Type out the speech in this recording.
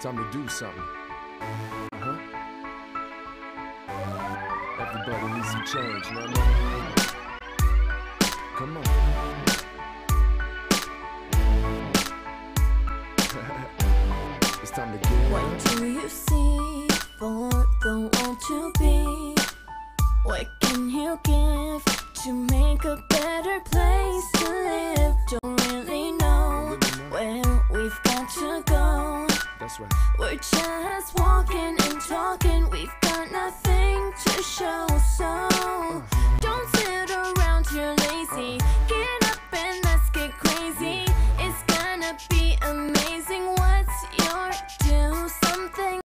Time to do something. Everybody needs some change, you know what I mean? Come on. It's time to get What do you see for the world to be? What can you give to make a better place to live? Don't really know where we've got to go. That's right. We're just walking and talking. We've